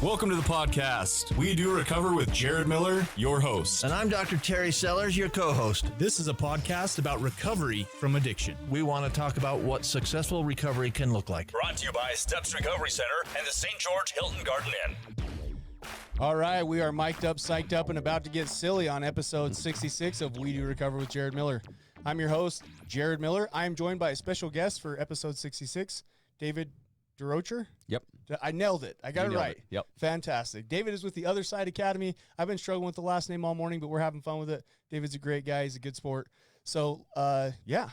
Welcome to the podcast. We do recover with Jared Miller, your host. And I'm Dr. Terry Sellers, your co-host. This is a podcast about recovery from addiction. We want to talk about what successful recovery can look like. Brought to you by Steps Recovery Center and the St. George Hilton Garden Inn. All right, we are mic'd up, psyched up, and about to get silly on episode 66 of We Do Recover with Jared Miller. I'm your host, Jared Miller. I am joined by a special guest for episode 66, David Durocher. Yep. I nailed it. I got it right. Yep. Fantastic. David is with the Other Side Academy. I've been struggling with the last name all morning, but we're having fun with it. David's a great guy. He's a good sport. So, yeah,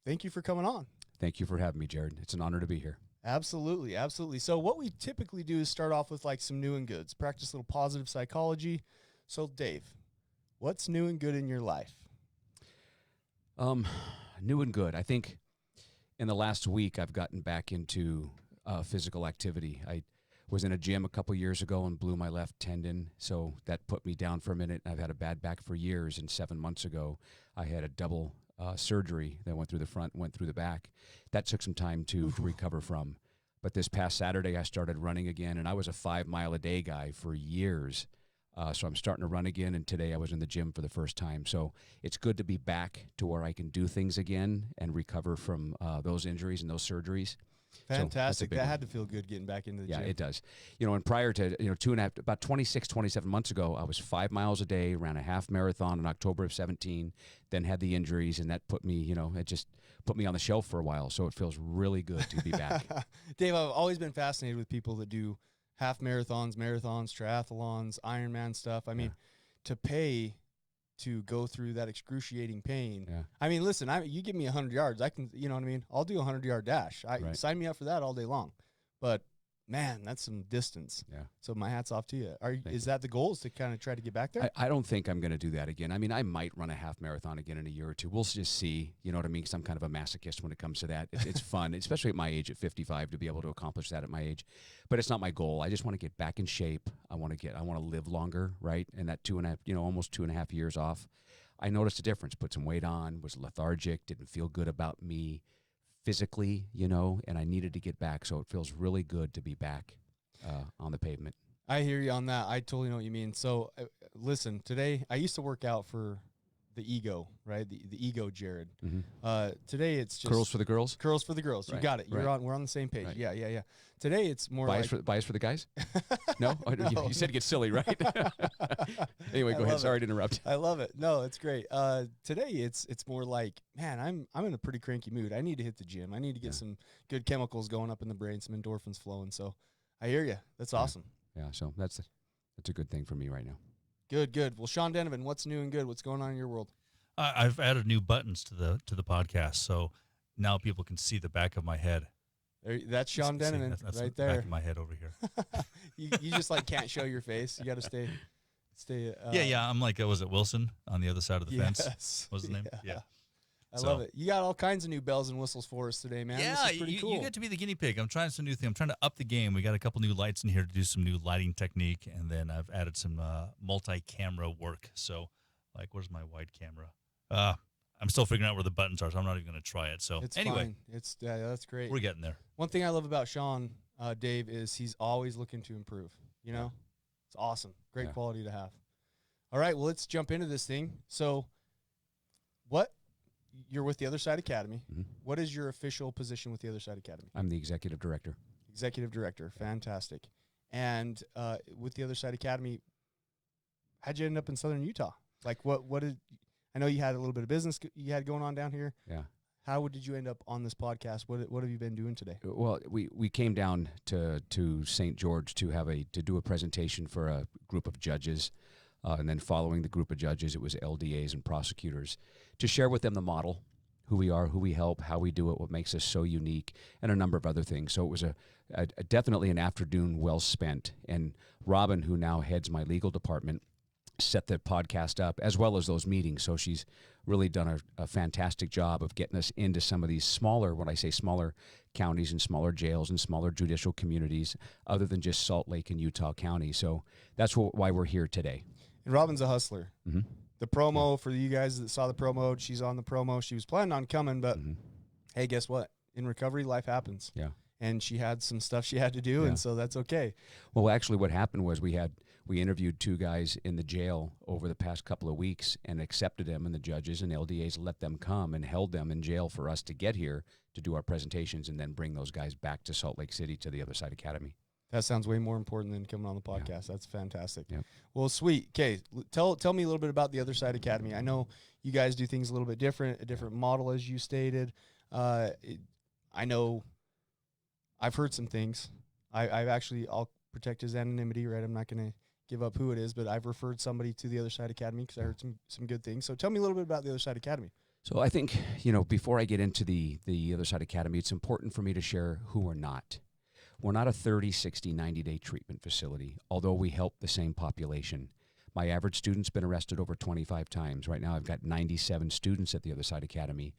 thank you for coming on. Thank you for having me, Jared. It's an honor to be here. Absolutely, absolutely. So what we typically do is start off with like some new and goods, practice a little positive psychology. So, Dave, what's new and good in your life? New and good. I think in the last week I've gotten back into physical activity. I was in a gym a couple years ago and blew my left tendon, so that put me down for a minute. I've had a bad back for years, and 7 months ago I had a double surgery that went through the front, went through the back. That took some time to recover from. But this past Saturday I started running again, and I was a 5 mile a day guy for years. So I'm starting to run again, and today I was in the gym for the first time. So it's good to be back to where I can do things again and recover from those injuries and those surgeries. Fantastic. So that had to feel good getting back into the gym. Yeah, it does. And prior to, about 26, 27 months ago, I was 5 miles a day, ran a half marathon in October of 17, then had the injuries, and that put me, it just put me on the shelf for a while. So it feels really good to be back. Dave, I've always been fascinated with people that do half marathons, triathlons, Ironman stuff. I mean, to pay to go through that excruciating pain. Yeah. I mean, listen, you give me 100 yards, I can, you know what I mean? I'll do a 100-yard dash. Sign me up for that all day long. But man, that's some distance. Yeah. So my hat's off to you. Is that the goal, is to kind of try to get back there? I don't think I'm going to do that again. I mean, I might run a half marathon again in a year or two. We'll just see, you know what I mean? Because I'm kind of a masochist when it comes to that. It's fun, especially at my age, at 55, to be able to accomplish that at my age. But it's not my goal. I just want to get back in shape. I want to live longer, right? And that almost 2.5 years off, I noticed a difference. Put some weight on, was lethargic, didn't feel good about me physically, and I needed to get back. So it feels really good to be back on the pavement. I hear you on that. I totally know what you mean. So listen, today I used to work out for the ego, right? The ego, Jared. Mm-hmm. Today it's just curls for the girls. Curls for the girls. Right. You got it. We're on the same page. Right. Yeah. Today it's more bias for the guys. No, no. You said to get silly, right? Anyway, go ahead. Sorry to interrupt. I love it. No, it's great. Today it's more like, man, I'm in a pretty cranky mood. I need to hit the gym. I need to get some good chemicals going up in the brain, some endorphins flowing. So I hear you. That's awesome. Yeah. So that's a good thing for me right now. Good. Well, Sean Denovan, what's new and good? What's going on in your world? I've added new buttons to the podcast, so now people can see the back of my head. That's Sean Denovan that's right the there. Back of my head over here. you just can't show your face. You got to stay. Yeah. I'm like, was it Wilson on the other side of the fence? What's his name? Yeah. I love it. You got all kinds of new bells and whistles for us today, man. Yeah, this is pretty cool. You get to be the guinea pig. I'm trying some new thing. I'm trying to up the game. We got a couple new lights in here to do some new lighting technique, and then I've added some multi-camera work. So, where's my wide camera? I'm still figuring out where the buttons are, so I'm not even going to try it. So it's anyway, fine. That's great. We're getting there. One thing I love about Sean, Dave, is he's always looking to improve. It's awesome. Great quality to have. All right, well, let's jump into this thing. So, you're with the Other Side Academy. Mm-hmm. What is your official position with the Other Side Academy? I'm the executive director. Executive director. Fantastic. And with the Other Side Academy, how'd you end up in Southern Utah? I know you had a little bit of business you had going on down here. Yeah. How did you end up on this podcast? What have you been doing today? Well, we came down to St. George to do a presentation for a group of judges. And then following the group of judges, it was LDAs and prosecutors to share with them the model, who we are, who we help, how we do it, what makes us so unique, and a number of other things. So it was definitely an afternoon well spent. And Robin, who now heads my legal department, set the podcast up as well as those meetings. So she's really done a fantastic job of getting us into some of these smaller, when I say smaller counties and smaller jails and smaller judicial communities, other than just Salt Lake and Utah County. So that's why we're here today. And Robin's a hustler. Mm-hmm. The promo, for you guys that saw the promo, she's on the promo. She was planning on coming, but hey, guess what? In recovery, life happens. Yeah. and she had some stuff she had to do, Yeah. and so that's okay. Well, actually, what happened was we interviewed 2 guys in the jail over the past couple of weeks and accepted them, and the judges and LDAs let them come and held them in jail for us to get here to do our presentations and then bring those guys back to Salt Lake City to the Other Side Academy. That sounds way more important than coming on the podcast. That's fantastic. Yep. Well, sweet. Okay, tell me a little bit about the Other Side Academy. I know you guys do things a little bit different, a different model, as you stated. I know I've heard some things. I'll protect his anonymity, right? I'm not going to give up who it is, but I've referred somebody to the Other Side Academy because I heard some good things. So tell me a little bit about the Other Side Academy. So I think, before I get into the Other Side Academy, it's important for me to share who we're not. We're not a 30, 60, 90-day treatment facility, although we help the same population. My average student's been arrested over 25 times. Right now I've got 97 students at the Other Side Academy.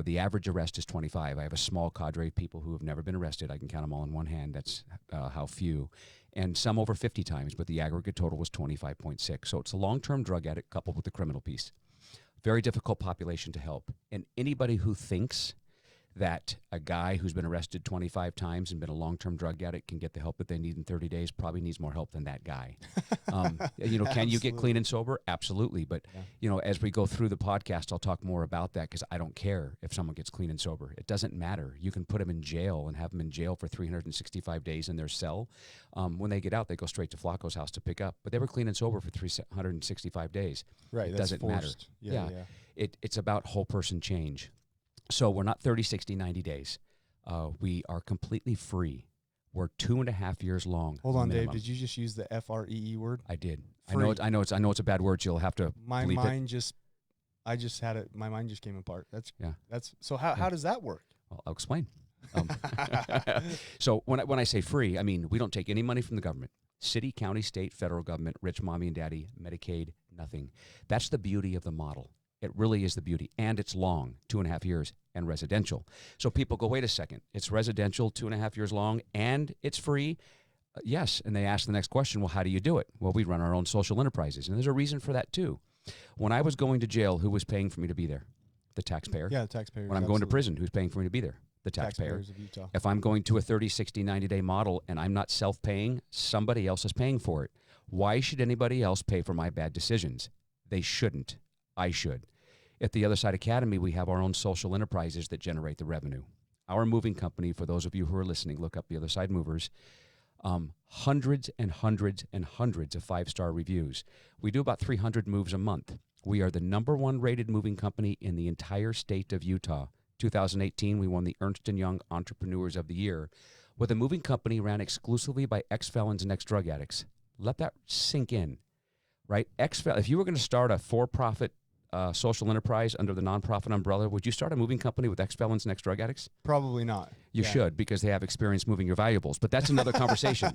The average arrest is 25. I have a small cadre of people who have never been arrested. I can count them all in one hand. That's how few. And some over 50 times, but the aggregate total was 25.6. So it's a long-term drug addict coupled with the criminal piece. Very difficult population to help. And anybody who thinks that a guy who's been arrested 25 times and been a long-term drug addict can get the help that they need in 30 days probably needs more help than that guy. Can you get clean and sober? Absolutely. But, as we go through the podcast, I'll talk more about that because I don't care if someone gets clean and sober. It doesn't matter. You can put them in jail and have them in jail for 365 days in their cell. When they get out, they go straight to Flacco's house to pick up. But they were clean and sober for 365 days. Right. It That's doesn't forced. matter. Yeah. It's about whole person change. So we're not 30, 60, 90 days. We are completely free. We're 2.5 years long. Hold on, minimum. Dave. Did you just use the FREE word? I did. Free. I know it's a bad word. So you'll have to My bleep mind I just had it. My mind just came apart. That's so how does that work? Well, I'll explain. So when I say free, I mean we don't take any money from the government. City, county, state, federal government, rich mommy and daddy, Medicaid, nothing. That's the beauty of the model. It really is the beauty. And it's long, 2.5 years, and residential. So people go, wait a second, it's residential, 2.5 years long, and it's free? Yes. And they ask the next question, well, how do you do it? Well, we run our own social enterprises. And there's a reason for that, too. When I was going to jail, who was paying for me to be there? The taxpayer. Yeah, the taxpayer. When I'm going to prison, who's paying for me to be there? The taxpayer. Taxpayers of Utah. If I'm going to a 30, 60, 90-day model and I'm not self-paying, somebody else is paying for it. Why should anybody else pay for my bad decisions? They shouldn't. I should. At the Other Side Academy, we have our own social enterprises that generate the revenue. Our moving company, for those of you who are listening, look up the Other Side Movers, hundreds and hundreds and hundreds of 5-star reviews. We do about 300 moves a month. We are the #1 rated moving company in the entire state of Utah. 2018, we won the Ernst & Young Entrepreneurs of the Year with a moving company ran exclusively by ex-felons and ex-drug addicts. Let that sink in, right? If you were going to start a for-profit social enterprise under the nonprofit umbrella, would you start a moving company with ex-felons and ex-drug addicts? Probably not. You should, because they have experience moving your valuables. But that's another conversation.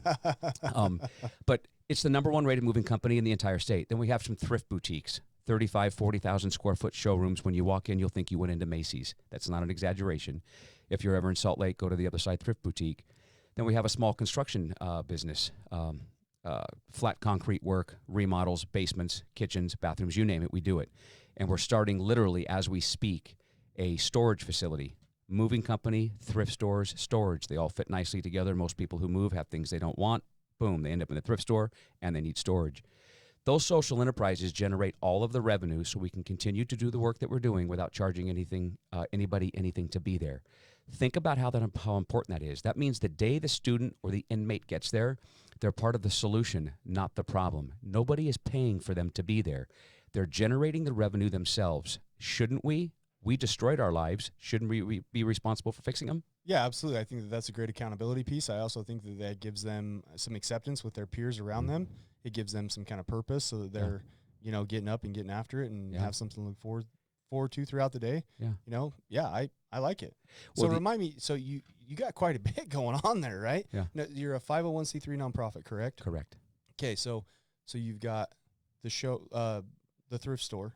But it's the #1 rated moving company in the entire state. Then we have some thrift boutiques, 35, 40,000 square foot showrooms. When you walk in, you'll think you went into Macy's. That's not an exaggeration. If you're ever in Salt Lake, go to the Other Side Thrift Boutique. Then we have a small construction business, flat concrete work, remodels, basements, kitchens, bathrooms, you name it, we do it. And we're starting literally as we speak a storage facility. Moving company, thrift stores, storage. They all fit nicely together. Most people who move have things they don't want. Boom, they end up in the thrift store and they need storage. Those social enterprises generate all of the revenue so we can continue to do the work that we're doing without charging anybody anything to be there. Think about how important that is. That means the day the student or the inmate gets there, they're part of the solution, not the problem. Nobody is paying for them to be there. They're generating the revenue themselves. Shouldn't we? We destroyed our lives. Shouldn't we be responsible for fixing them? Yeah, absolutely. I think that that's a great accountability piece. I also think that that gives them some acceptance with their peers around them. It gives them some kind of purpose so that they're, getting up and getting after it and have something to look forward to throughout the day. Yeah. I like it. Well, so remind me, so you got quite a bit going on there, right? Yeah. No, you're a 501c3 nonprofit, correct? Correct. Okay, so you've got the show, the thrift store,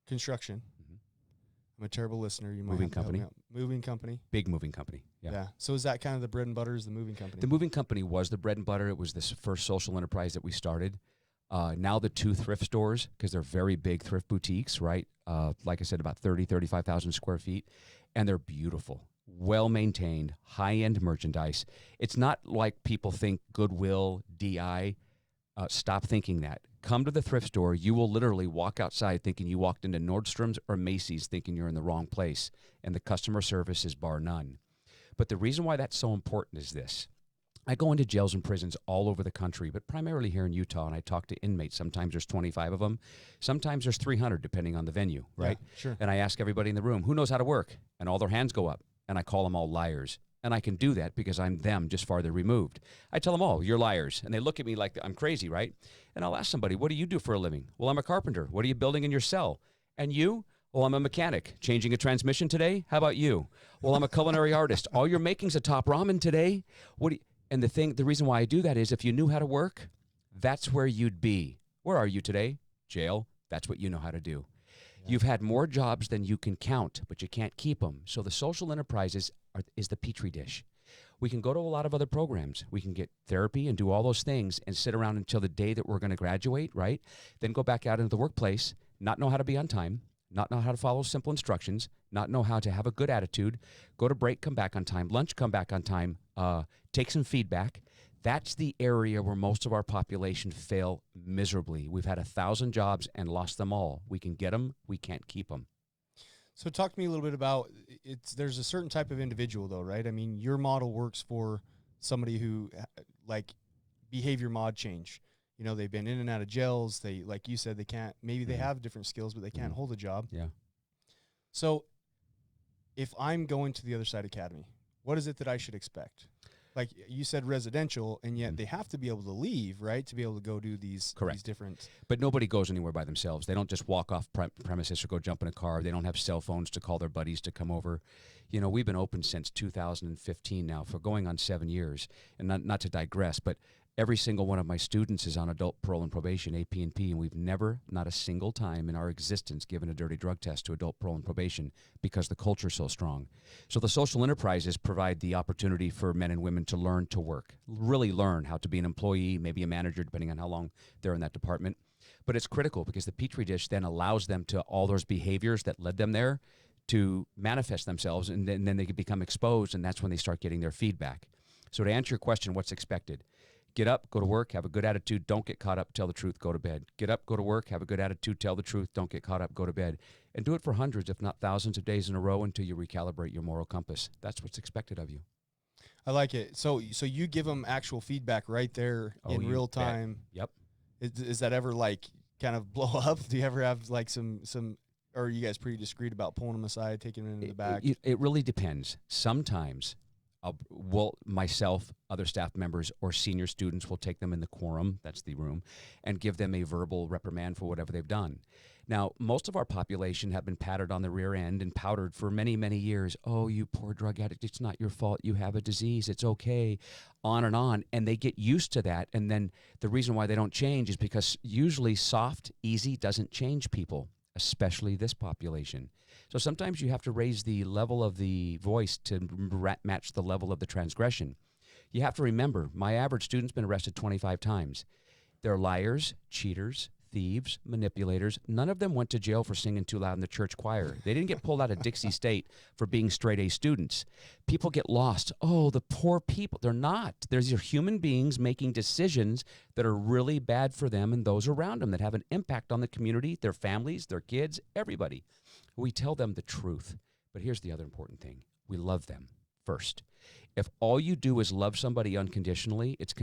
construction. I'm a terrible listener. You might Moving have to help company. me out. Moving company. Big moving company. Yeah. So is that kind of the bread and butter? Is the moving company? The moving company was the bread and butter. It was this first social enterprise that we started. Now the 2 thrift stores, because they're very big thrift boutiques, right? Like I said, about 35,000 square feet. And they're beautiful. well-maintained, high-end merchandise. It's not like people think Goodwill, DI. Stop thinking that. Come to the thrift store. You will literally walk outside thinking you walked into Nordstrom's or Macy's thinking you're in the wrong place, and the customer service is bar none. But the reason why that's so important is this. I go into jails and prisons all over the country, but primarily here in Utah, and I talk to inmates. Sometimes there's 25 of them. Sometimes there's 300, depending on the venue, right? Yeah, sure. And I ask everybody in the room, who knows how to work? And all their hands go up, and I call them all liars. And I can do that because I'm them, just farther removed. I tell them all, you're liars. And they look at me like I'm crazy, right? And I'll ask somebody, what do you do for a living? Well, I'm a carpenter. What are you building in your cell? And you? Well, I'm a mechanic. Changing a transmission today? How about you? Well, I'm a culinary artist. All you're making's a top ramen today. And the reason why I do that is if you knew how to work, that's where you'd be. Where are you today? Jail. That's what you know how to do. Yeah. You've had more jobs than you can count, but you can't keep them. So the social enterprises is the petri dish. We can go to a lot of other programs. We can get therapy and do all those things and sit around until the day that we're going to graduate, right? Then go back out into the workplace, not know how to be on time, not know how to follow simple instructions, not know how to have a good attitude, go to break, come back on time, lunch, come back on time, take some feedback. That's the area where most of our population fail miserably. We've had 1,000 jobs and lost them all. We can get them, we can't keep them. So talk to me a little bit about there's a certain type of individual though, right? I mean, your model works for somebody who like behavior mod change. You know, they've been in and out of jails. They, like you said, they can't, maybe they have different skills, but they can't hold a job. Yeah. So if I'm going to the Other Side Academy, what is it that I should expect? Like you said, residential, and yet they have to be able to leave, right, to be able to go do these different. But nobody goes anywhere by themselves. They don't just walk off premises or go jump in a car. They don't have cell phones to call their buddies to come over. You know, we've been open since 2015 now, for going on 7 years. And not to digress, but every single one of my students is on adult parole and probation, AP&P, and we've never, not a single time in our existence, given a dirty drug test to adult parole and probation because the culture is so strong. So the social enterprises provide the opportunity for men and women to learn to work, really learn how to be an employee, maybe a manager, depending on how long they're in that department. But it's critical because the Petri dish then allows them to all those behaviors that led them there to manifest themselves, and then they can become exposed, and that's when they start getting their feedback. So to answer your question, what's expected? Get up, go to work, have a good attitude, don't get caught up, tell the truth, go to bed. Get up, go to work, have a good attitude, tell the truth, don't get caught up, go to bed. And do it for hundreds, if not thousands of days in a row until you recalibrate your moral compass. That's what's expected of you. I like it. So you give them actual feedback right there in real time. Yep. Is that ever like kind of blow up? Do you ever have like some, or are you guys pretty discreet about pulling them aside, taking them into the back? It really depends. Sometimes myself, other staff members, or senior students will take them in the quorum, that's the room, and give them a verbal reprimand for whatever they've done. Now, most of our population have been patted on the rear end and powdered for many, many years. Oh, you poor drug addict, it's not your fault. You have a disease. It's okay, on. And they get used to that. And then the reason why they don't change is because usually soft, easy doesn't change people, especially this population. So sometimes you have to raise the level of the voice to match the level of the transgression. You have to remember, my average student's been arrested 25 times. They're liars, cheaters, thieves, manipulators. None of them went to jail for singing too loud in the church choir. They didn't get pulled out of Dixie State for being straight A students. People get lost. Oh, the poor people. They're not. They're human beings making decisions that are really bad for them and those around them, that have an impact on the community, their families, their kids, everybody. We tell them the truth. But here's the other important thing. We love them first. If all you do is love somebody unconditionally, it's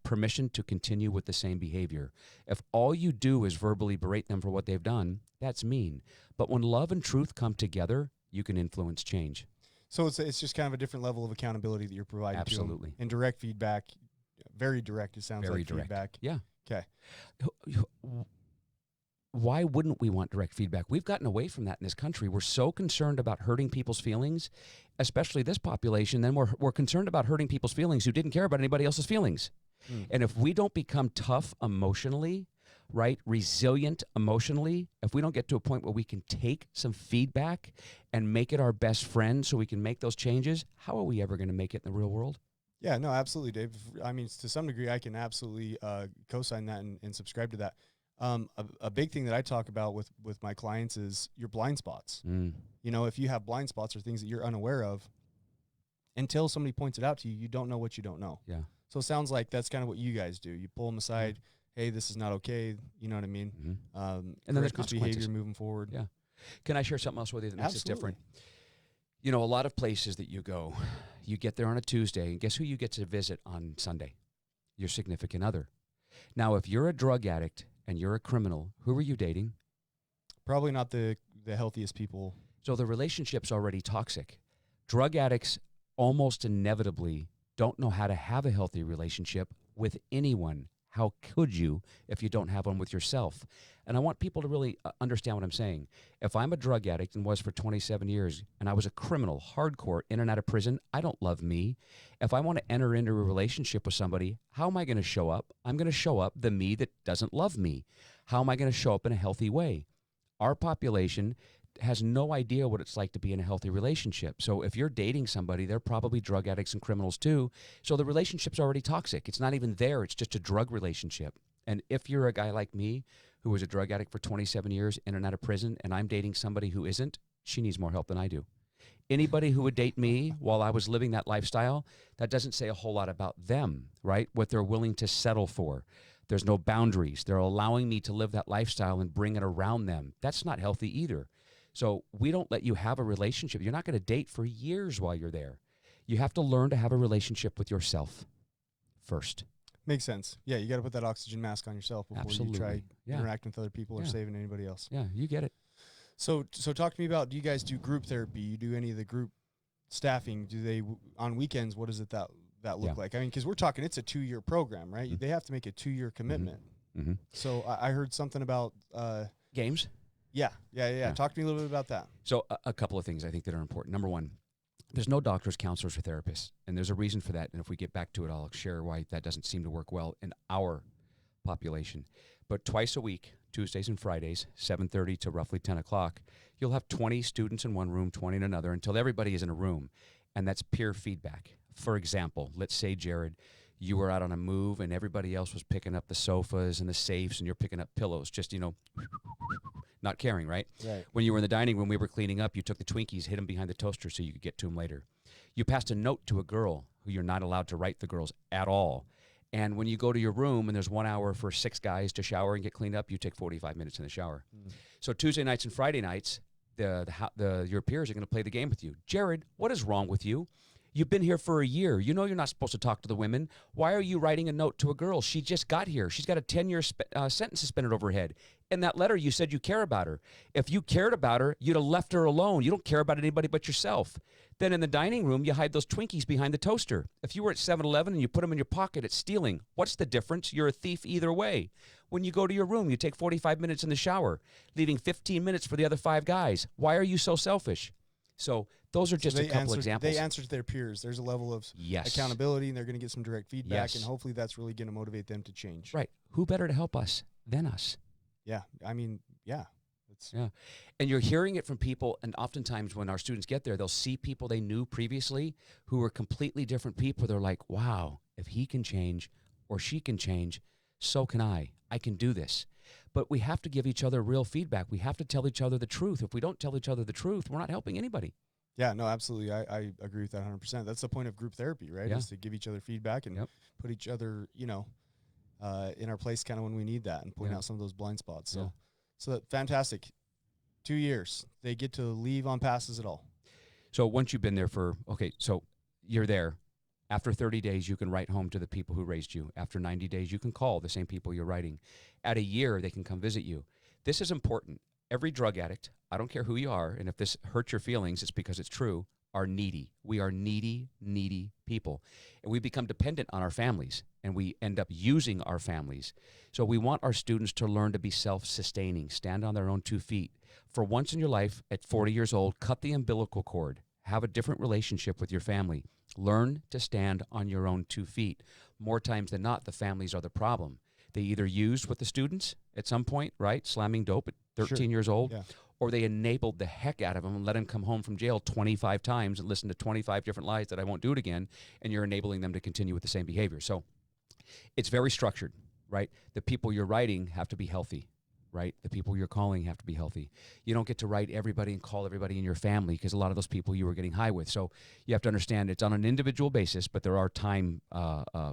permission to continue with the same behavior. If all you do is verbally berate them for what they've done, that's mean. But when love and truth come together, you can influence change. So it's just kind of a different level of accountability that you're providing. Absolutely. To them. And direct feedback, very direct, it sounds very like direct. Feedback. Yeah. Okay. Why wouldn't we want direct feedback? We've gotten away from that in this country. We're so concerned about hurting people's feelings, especially this population. Then we're concerned about hurting people's feelings who didn't care about anybody else's feelings. And if we don't become tough emotionally, right, resilient emotionally, if we don't get to a point where we can take some feedback and make it our best friend so we can make those changes, how are we ever going to make it in the real world? Yeah, no, absolutely, Dave. I mean, to some degree, I can absolutely co-sign that and subscribe to that. A big thing that I talk about with my clients is your blind spots. You know, if you have blind spots or things that you're unaware of, until somebody points it out to you, you don't know what you don't know. Yeah. So it sounds like that's kind of what you guys do. You pull them aside. Hey, this is not okay. You know what I mean? And then there's consequences. Behavior moving forward. Yeah. Can I share something else with you that makes it different? You know, a lot of places that you go, you get there on a Tuesday, and guess who you get to visit on Sunday? Your significant other. Now, if you're a drug addict and you're a criminal, who are you dating? Probably not the healthiest people. So the relationship's already toxic. Drug addicts almost inevitably don't know how to have a healthy relationship with anyone. How could you if you don't have one with yourself? And I want people to really understand what I'm saying. If I'm a drug addict and was for 27 years and I was a criminal, hardcore, in and out of prison, I don't love me. If I want to enter into a relationship with somebody, how am I going to show up? I'm going to show up the me that doesn't love me. How am I going to show up in a healthy way? Our population has no idea what it's like to be in a healthy relationship. So if you're dating somebody, they're probably drug addicts and criminals too. So the relationship's already toxic. It's not even there. It's just a drug relationship. And if you're a guy like me who was a drug addict for 27 years in and out of prison, and I'm dating somebody who isn't, she needs more help than I do. Anybody who would date me while I was living that lifestyle, that doesn't say a whole lot about them, right? What they're willing to settle for. There's no boundaries. They're allowing me to live that lifestyle and bring it around them. That's not healthy either. So we don't let you have a relationship. You're not going to date for years while you're there. You have to learn to have a relationship with yourself first. Makes sense. Yeah, you got to put that oxygen mask on yourself before you try interacting with other people or saving anybody else. Yeah, you get it. So talk to me about, do you guys do group therapy? You do any of the group staffing? Do they, on weekends, what does it that look like? I mean, because we're talking, it's a 2-year program, right? They have to make a 2-year commitment. So I heard something about games. Yeah. Talk to me a little bit about that. So a couple of things I think that are important. Number one, there's no doctors, counselors, or therapists, and there's a reason for that. And if we get back to it, I'll share why that doesn't seem to work well in our population. But twice a week, Tuesdays and Fridays, 7:30 to roughly 10 o'clock, you'll have 20 students in one room, 20 in another, until everybody is in a room, and that's peer feedback. For example, let's say, Jared, you were out on a move, and everybody else was picking up the sofas and the safes, and you're picking up pillows, just, not caring, right? Right. When you were in the dining room, we were cleaning up, you took the Twinkies, hid them behind the toaster so you could get to them later. You passed a note to a girl who you're not allowed to write the girls at all. And when you go to your room and there's 1 hour for 6 guys to shower and get cleaned up, you take 45 minutes in the shower. So Tuesday nights and Friday nights, your peers are going to play the game with you. Jared, what is wrong with you? You've been here for a year. You know you're not supposed to talk to the women. Why are you writing a note to a girl? She just got here. She's got a 10-year sentence suspended over her head. In that letter, you said you care about her. If you cared about her, you'd have left her alone. You don't care about anybody but yourself. Then in the dining room, you hide those Twinkies behind the toaster. If you were at 7-Eleven and you put them in your pocket, it's stealing. What's the difference? You're a thief either way. When you go to your room, you take 45 minutes in the shower, leaving 15 minutes for the other 5 guys. Why are you so selfish? So those are just a couple examples. They answer to their peers. There's a level of accountability, and they're going to get some direct feedback, and hopefully that's really going to motivate them to change. Right. Who better to help us than us? Yeah. I mean, yeah. And you're hearing it from people, and oftentimes when our students get there, they'll see people they knew previously who were completely different people. They're like, wow, if he can change or she can change, so can I. I can do this. But we have to give each other real feedback. We have to tell each other the truth. If we don't tell each other the truth, we're not helping anybody. Yeah, no, absolutely. I agree with that 100%. That's the point of group therapy, right? Is to give each other feedback and put each other, in our place kind of when we need that, and point out some of those blind spots. So fantastic. 2 years. They get to leave on passes at all. So once you've been there so you're there. After 30 days, you can write home to the people who raised you. After 90 days, you can call the same people you're writing. At a year, they can come visit you. This is important. Every drug addict, I don't care who you are, and if this hurts your feelings, it's because it's true, are needy. We are needy people. And we become dependent on our families, and we end up using our families. So we want our students to learn to be self-sustaining, stand on their own 2 feet. For once in your life, at 40 years old, cut the umbilical cord. Have a different relationship with your family. Learn to stand on your own 2 feet. More times than not, the families are the problem. They either used with the students at some point, right, slamming dope at 13 years old, or they enabled the heck out of them and let them come home from jail 25 times and listen to 25 different lies that I won't do it again, and you're enabling them to continue with the same behavior. So it's very structured, right? The people you're writing have to be healthy, right? The people you're calling have to be healthy. You don't get to write everybody and call everybody in your family because a lot of those people you were getting high with. So you have to understand it's on an individual basis, but there are time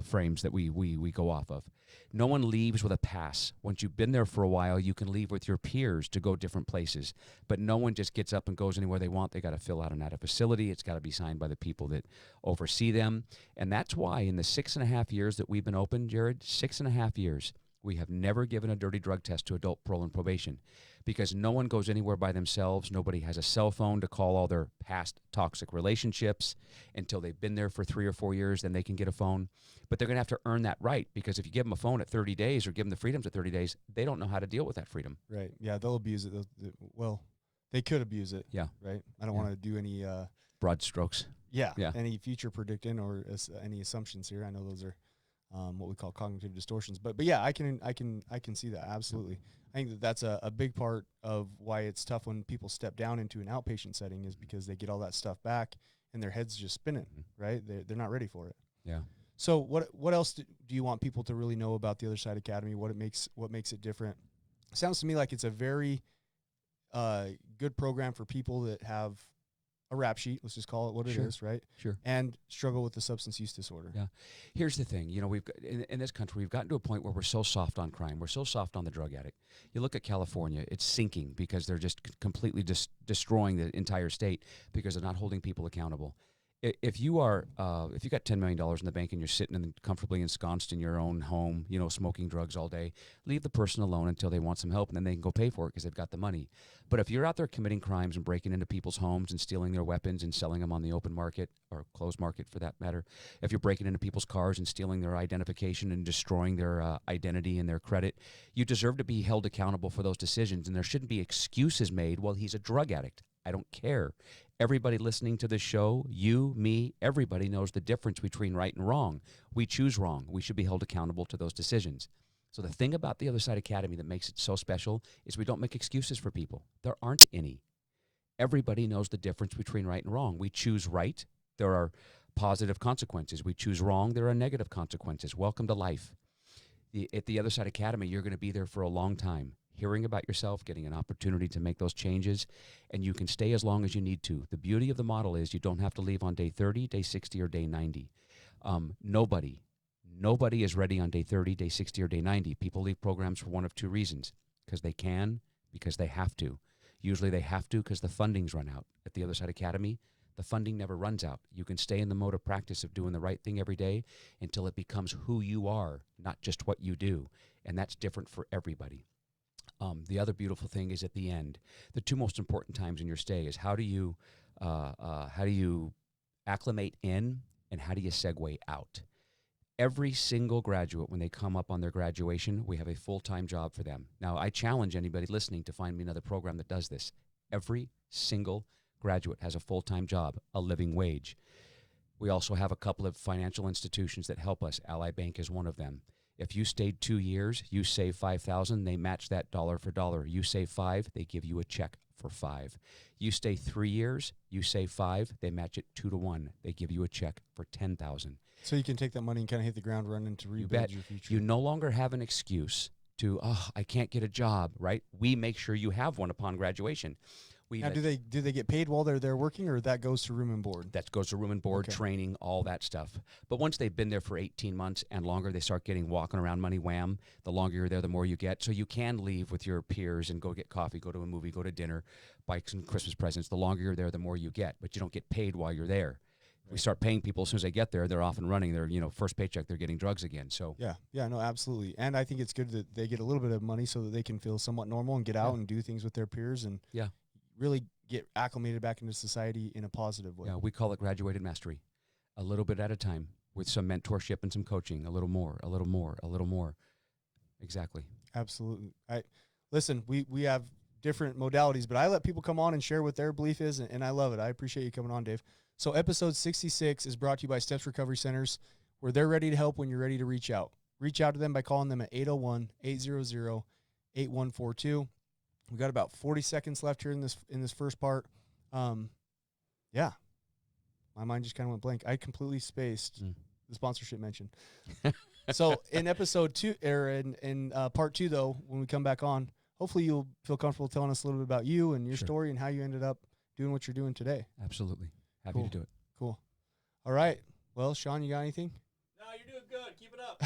frames that we go off of. No one leaves with a pass. Once you've been there for a while, you can leave with your peers to go different places. But no one just gets up and goes anywhere they want. They got to fill out a facility. It's got to be signed by the people that oversee them. And that's why in the 6.5 years that we've been open, Jared, 6.5 years, we have never given a dirty drug test to adult parole and probation because no one goes anywhere by themselves. Nobody has a cell phone to call all their past toxic relationships until they've been there for 3 or 4 years. Then they can get a phone. But they're going to have to earn that right because if you give them a phone at 30 days or give them the freedoms at 30 days, they don't know how to deal with that freedom. Right. Yeah, they'll abuse it. Well, they could abuse it. Yeah. Right. I don't want to do any broad strokes. Yeah. Yeah. Any future predicting or any assumptions here. I know those are what we call cognitive distortions. But yeah, I can see that absolutely. I think that's a big part of why it's tough when people step down into an outpatient setting is because they get all that stuff back and their head's just spinning. Right? They're not ready for it. Yeah. So what else do you want people to really know about the Other Side Academy? What makes it different? Sounds to me like it's a very good program for people that have a rap sheet, let's just call it what it is, right? Sure. And struggle with the substance use disorder. Yeah. Here's the thing. We've got, in this country, we've gotten to a point where we're so soft on crime. We're so soft on the drug addict. You look at California, it's sinking because they're just completely destroying the entire state because they're not holding people accountable. If you got $10 million in the bank and you're sitting comfortably ensconced in your own home, smoking drugs all day, leave the person alone until they want some help, and then they can go pay for it because they've got the money. But if you're out there committing crimes and breaking into people's homes and stealing their weapons and selling them on the open market or closed market for that matter, if you're breaking into people's cars and stealing their identification and destroying their identity and their credit, you deserve to be held accountable for those decisions, and there shouldn't be excuses made, well, he's a drug addict. I don't care. Everybody listening to this show, you, me, everybody knows the difference between right and wrong. We choose wrong. We should be held accountable to those decisions. So the thing about the Other Side Academy that makes it so special is we don't make excuses for people. There aren't any. Everybody knows the difference between right and wrong. We choose right. There are positive consequences. We choose wrong. There are negative consequences. Welcome to life. At the Other Side Academy, you're going to be there for a long time, hearing about yourself, getting an opportunity to make those changes, and you can stay as long as you need to. The beauty of the model is you don't have to leave on day 30, day 60, or day 90. Nobody is ready on day 30, day 60, or day 90. People leave programs for one of two reasons, because they can, because they have to. Usually they have to because the funding's run out. At the Other Side Academy, the funding never runs out. You can stay in the mode of practice of doing the right thing every day until it becomes who you are, not just what you do. And that's different for everybody. The other beautiful thing is at the end, the two most important times in your stay is how do you acclimate in and how do you segue out? Every single graduate, when they come up on their graduation, we have a full-time job for them. Now, I challenge anybody listening to find me another program that does this. Every single graduate has a full-time job, a living wage. We also have a couple of financial institutions that help us. Ally Bank is one of them. If you stayed 2 years, you save $5,000, they match that dollar for dollar. You save $5,000, they give you a check for $5,000. You stay 3 years, you save $5,000, they match it 2 to 1. They give you a check for $10,000. So you can take that money and kind of hit the ground running to rebuild your future. You no longer have an excuse to, I can't get a job, right? We make sure you have one upon graduation. Now, do they get paid while they're there working, or that goes to room and board? That goes to room and board, training, all that stuff. But once they've been there for 18 months and longer, they start getting walking around money wham. The longer you're there, the more you get. So you can leave with your peers and go get coffee, go to a movie, go to dinner, buy some Christmas presents. The longer you're there, the more you get. But you don't get paid while you're there. Right. We start paying people as soon as they get there. They're off and running. They're, first paycheck, they're getting drugs again. So yeah, no, absolutely. And I think it's good that they get a little bit of money so that they can feel somewhat normal and get out and do things with their peers and really get acclimated back into society in a positive way. Yeah, we call it graduated mastery. A little bit at a time with some mentorship and some coaching, a little more, a little more, a little more. Exactly. Absolutely. Listen, we have different modalities, but I let people come on and share what their belief is, and I love it. I appreciate you coming on, Dave. So episode 66 is brought to you by Steps Recovery Centers, where they're ready to help when you're ready to reach out. Reach out to them by calling them at 801-800-8142. We got about 40 seconds left here in this first part. My mind just kind of went blank. I completely spaced the sponsorship mention. So in episode 2, or in part 2, though, when we come back on, hopefully you'll feel comfortable telling us a little bit about you and your story and how you ended up doing what you're doing today. Absolutely. Happy to do it. Cool. All right. Well, Sean, you got anything? No, you're doing good. Keep it up.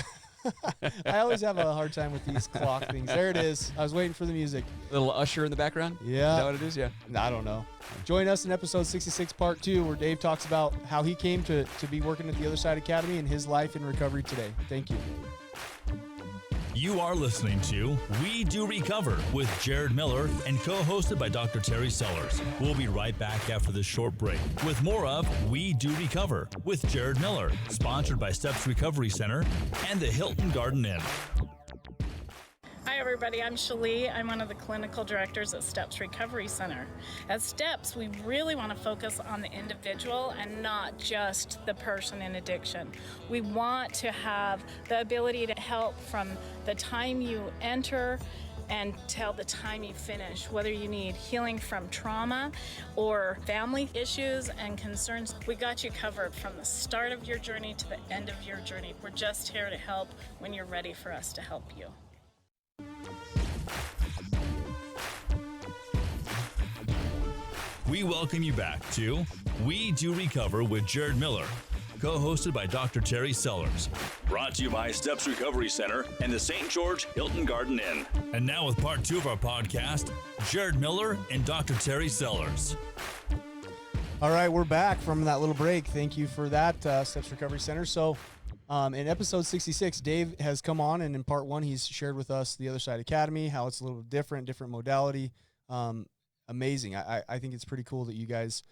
I always have a hard time with these clock things. There it is. I was waiting for the music. Little usher in the background? Yeah. Is that what it is? Yeah. I don't know. Join us in episode 66, part 2, where Dave talks about how he came to be working at the Other Side Academy and his life in recovery today. Thank you. You are listening to We Do Recover with Jared Miller and co-hosted by Dr. Terry Sellers. We'll be right back after this short break with more of We Do Recover with Jared Miller, sponsored by Steps Recovery Center and the Hilton Garden Inn. Hi everybody, I'm Shalee. I'm one of the clinical directors at Steps Recovery Center. At Steps, we really want to focus on the individual and not just the person in addiction. We want to have the ability to help from the time you enter and till the time you finish, whether you need healing from trauma or family issues and concerns. We got you covered from the start of your journey to the end of your journey. We're just here to help when you're ready for us to help you. We welcome you back to We Do Recover with Jared Miller, co-hosted by Dr. Terry Sellers. Brought to you by Steps Recovery Center and the St. George Hilton Garden Inn. And now with part 2 of our podcast, Jared Miller and Dr. Terry Sellers. All right, we're back from that little break. Thank you for that, Steps Recovery Center. So in episode 66, Dave has come on, and in part 1, he's shared with us the Other Side Academy, how it's a little different modality. Amazing. I think it's pretty cool that you guys,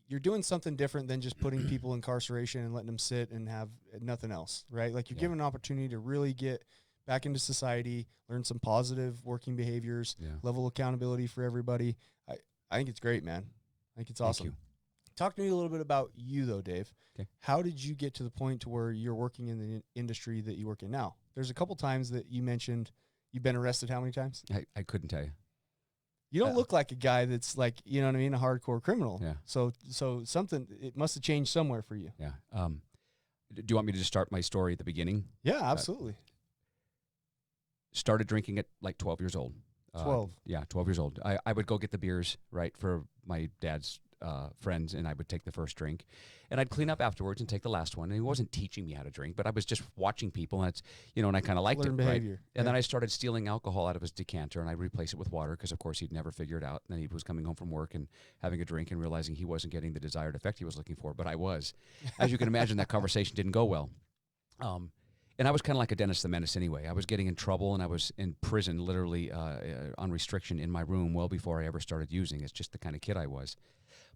you're doing something different than just putting people in incarceration and letting them sit and have nothing else, right? Like you're given an opportunity to really get back into society, learn some positive working behaviors, level accountability for everybody. I think it's great, man. I think it's awesome. Thank you. Talk to me a little bit about you, though, Dave. Okay. How did you get to the point to where you're working in the industry that you work in now? There's a couple times that you mentioned you've been arrested. How many times? I couldn't tell you. You don't look like a guy that's like, you know what I mean, a hardcore criminal. Yeah. So something, it must have changed somewhere for you. Yeah. Do you want me to just start my story at the beginning? Yeah, absolutely. Started drinking at like 12 years old. 12. Yeah, 12 years old. I would go get the beers, right, for my dad's friends, and I would take the first drink. And I'd clean up afterwards and take the last one. And he wasn't teaching me how to drink, but I was just watching people, and it's, and I kind of liked it. Behavior. Right? And then I started stealing alcohol out of his decanter, and I replaced it with water because, of course, he'd never figure it out. And then he was coming home from work and having a drink and realizing he wasn't getting the desired effect he was looking for, but I was. As you can imagine, that conversation didn't go well. And I was kind of like a Dennis the Menace anyway. I was getting in trouble, and I was in prison, literally on restriction in my room well before I ever started using. It's just the kind of kid I was.